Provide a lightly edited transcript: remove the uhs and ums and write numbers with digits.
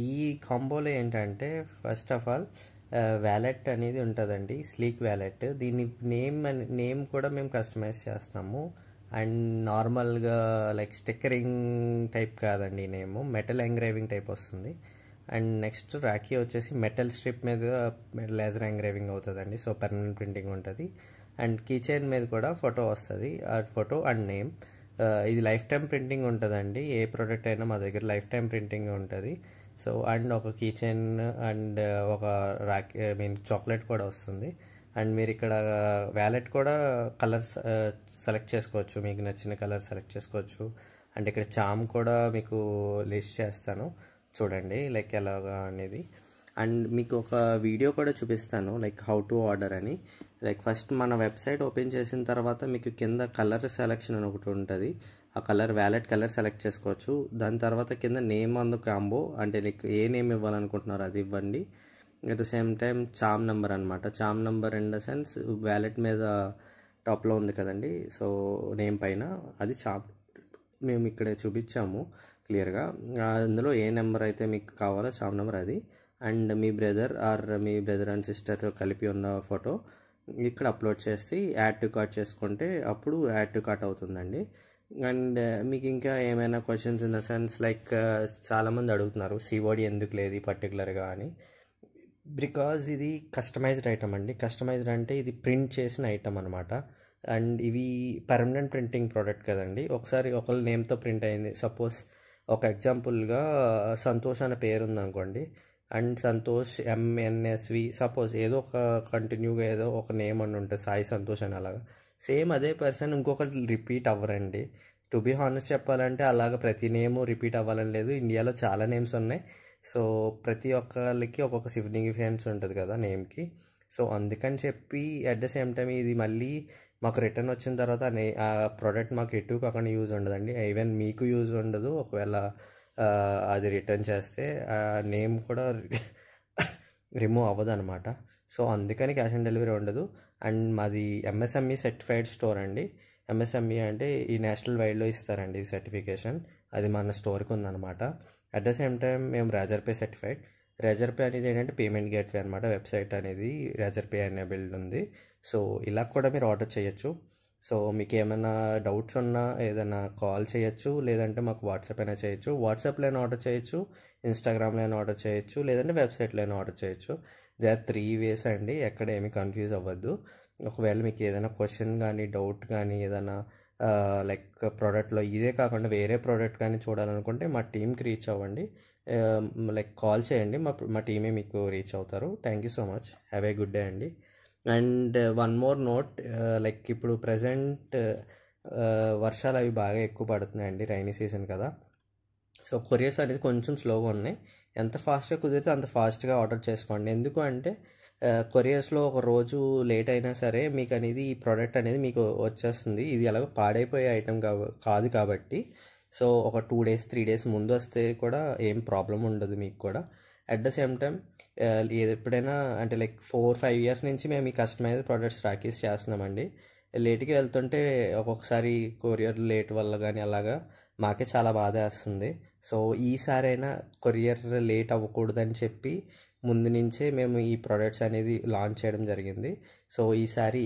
ఈ కాంబోలో ఏంటంటే first of all wallet అనేది ఉంటుందండి, స్లీక్ వ్యాలెట్. దీని నేమ్ కూడా మేము కస్టమైజ్ చేస్తాము. అండ్ నార్మల్గా లైక్ స్టిక్కరింగ్ టైప్ కాదండి, నేమ్ మెటల్ ఎంగ్రేవింగ్ టైప్ వస్తుంది. అండ్ నెక్స్ట్ రాఖీ వచ్చేసి మెటల్ స్ట్రిప్ మీద లేజర్ ఎంగ్రేవింగ్ అవుతుందండి, సో పర్మనెంట్ ప్రింటింగ్ ఉంటుంది. అండ్ కీ చైన్ మీద కూడా ఫోటో వస్తుంది, ఆ ఫోటో అండ్ నేమ్. ఇది లైఫ్ టైం ప్రింటింగ్ ఉంటుందండి, ఏ ప్రోడక్ట్ అయినా మా దగ్గర లైఫ్ టైం ప్రింటింగ్ ఉంటుంది. సో అండ్ ఒక కీ చైన్ అండ్ ఒక రాఖీ చాక్లెట్ కూడా వస్తుంది. అండ్ మీరు ఇక్కడ వ్యాలెట్ కూడా కలర్స్ సెలెక్ట్ చేసుకోవచ్చు, మీకు నచ్చిన కలర్ సెలెక్ట్ చేసుకోవచ్చు. అండ్ ఇక్కడ చామ్ కూడా మీకు లిస్ట్ చేస్తాను చూడండి లైక్ ఎలాగా అనేది. అండ్ మీకు ఒక వీడియో కూడా చూపిస్తాను లైక్ హౌ టు ఆర్డర్ అని. లైక్ ఫస్ట్ మన వెబ్సైట్ ఓపెన్ చేసిన తర్వాత మీకు కింద కలర్ సెలెక్షన్ అని ఒకటి ఉంటుంది, ఆ కలర్ వ్యాలెట్ కలర్ సెలెక్ట్ చేసుకోవచ్చు. దాని తర్వాత కింద నేమ్ ఆన్ ద కాంబో, అంటే నీకు ఏ నేమ్ ఇవ్వాలనుకుంటున్నారో అది ఇవ్వండి. అట్ ద సేమ్ టైం చామ్ నెంబర్ అనమాట, చామ్ number in the sense wallet మీద టాప్లో ఉంది కదండి, సో నేమ్ పైన అది చామ్ మేము ఇక్కడ చూపించాము క్లియర్గా. అందులో ఏ నెంబర్ అయితే మీకు కావాలో చామ్ నెంబర్ అది. And me brother and sister కలిపి ఉన్న ఫోటో ఇక్కడ అప్లోడ్ చేసి యాడ్ టు కార్ట్ చేసుకుంటే అప్పుడు యాడ్ టు కార్ట్ అవుతుందండి. అండ్ మీకు ఇంకా ఏమైనా questions in the sense like చాలామంది అడుగుతున్నారు సిఓడి ఎందుకు లేదు పర్టికులర్గా అని. బికాజ్ ఇది కస్టమైజ్డ్ ఐటమ్ అండి. కస్టమైజ్డ్ అంటే ఇది ప్రింట్ చేసిన ఐటమ్ అనమాట. అండ్ ఇవి పర్మనెంట్ ప్రింటింగ్ ప్రోడక్ట్ కదండి, ఒకసారి ఒకళ్ళ నేమ్తో ప్రింట్ అయింది. సపోజ్ ఒక ఎగ్జాంపుల్గా సంతోష్ అనే పేరు ఉందనుకోండి, అండ్ సంతోష్ ఎంఎన్ఎస్వి సపోజ్ ఏదో ఒక కంటిన్యూగా ఏదో ఒక నేమ్ అని ఉంటుంది, సాయి సంతోష్ అని. అలాగా సేమ్ అదే పర్సన్ ఇంకొకటి రిపీట్ అవ్వరండి. టు బీ హానెస్ట్ చెప్పాలంటే అలాగ ప్రతి నేము రిపీట్ అవ్వాలని లేదు, ఇండియాలో చాలా నేమ్స్ ఉన్నాయి. సో ప్రతి ఒక్కరికి ఒక్కొక్క సిగ్నిఫికెన్స్ ఉంటుంది కదా నేమ్కి. సో అందుకని చెప్పి అట్ ద సేమ్ టైం ఇది మళ్ళీ మాకు రిటర్న్ వచ్చిన తర్వాత ఆ ప్రోడక్ట్ మాకు ఎటు కాకుండా యూజ్ ఉండదండి, ఈవెన్ మీకు యూజ్ ఉండదు. ఒకవేళ అది రిటర్న్ చేస్తే ఆ నేమ్ కూడా రిమూవ్ అవ్వదు అనమాట. సో అందుకని క్యాష్ ఆన్ డెలివరీ ఉండదు. అండ్ మాది ఎంఎస్ఎంఈ సర్టిఫైడ్ స్టోర్ అండి. ఎంఎస్ఎంఈ అంటే ఈ నేషనల్ వైడ్లో ఇస్తారండి ఈ సర్టిఫికేషన్, అది మన స్టోర్కి ఉందన్నమాట. అట్ ద సేమ్ టైం మేము రాజర్పే సర్టిఫైడ్. రాజర్పే అనేది ఏంటంటే పేమెంట్ గేట్వే అనమాట, వెబ్సైట్ అనేది రాజర్పే ఎనేబుల్డ్ ఉంది. సో ఇలా కూడా మీరు ఆర్డర్ చేయొచ్చు. సో మీకు ఏమైనా డౌట్స్ ఉన్నా ఏదైనా కాల్ చేయొచ్చు, లేదంటే మాకు వాట్సాప్ అయినా చేయొచ్చు. వాట్సాప్లో అయినా ఆర్డర్ చేయొచ్చు, ఇన్స్టాగ్రామ్లో అయినా ఆర్డర్ చేయొచ్చు, లేదంటే వెబ్సైట్లో అయినా ఆర్డర్ చేయొచ్చు. దే ఆర్ 3 ways అండి, ఎక్కడ ఏమీ కన్ఫ్యూజ్ అవ్వద్దు. ఒకవేళ మీకు ఏదైనా క్వశ్చన్ కానీ డౌట్ కానీ ఏదైనా లైక్ ప్రోడక్ట్లో ఇదే కాకుండా వేరే ప్రోడక్ట్ కానీ చూడాలనుకుంటే మా టీంకి రీచ్ అవ్వండి, లైక్ కాల్ చేయండి, మా టీమే మీకు రీచ్ అవుతారు. Thank you so much, have a good day అండి. And one more note, like ఇప్పుడు ప్రజెంట్ వర్షాలు అవి బాగా ఎక్కువ పడుతున్నాయండి, రైనీ సీజన్ కదా. సో కొరియర్స్ అనేది కొంచెం స్లోగా ఉన్నాయి. ఎంత ఫాస్ట్గా కుదిరితే అంత ఫాస్ట్గా ఆర్డర్ చేసుకోండి. ఎందుకు అంటే కొరియర్స్లో ఒక రోజు లేట్ అయినా సరే మీకు అనేది ఈ ప్రోడక్ట్ అనేది మీకు వచ్చేస్తుంది. ఇది ఎలాగో పాడైపోయే ఐటెం కాదు కాబట్టి, సో ఒక 2 days 3 days ముందు వస్తే కూడా ఏం ప్రాబ్లం ఉండదు మీకు కూడా. అట్ ద సేమ్ టైం ఎప్పుడైనా అంటే లైక్ 4-5 years నుంచి మేము ఈ కస్టమైజ్డ్ ప్రోడక్ట్స్ రాకీస్ చేస్తున్నామండి. లేట్గా వెళ్తుంటే ఒక్కొక్కసారి కొరియర్ లేట్ వల్ల కానీ అలాగా మాకే చాలా బాధ వేస్తుంది. సో ఈసారైనా కొరియర్ లేట్ అవ్వకూడదని చెప్పి ముందు నుంచే మేము ఈ ప్రోడక్ట్స్ అనేది లాంచ్ చేయడం జరిగింది. సో ఈసారి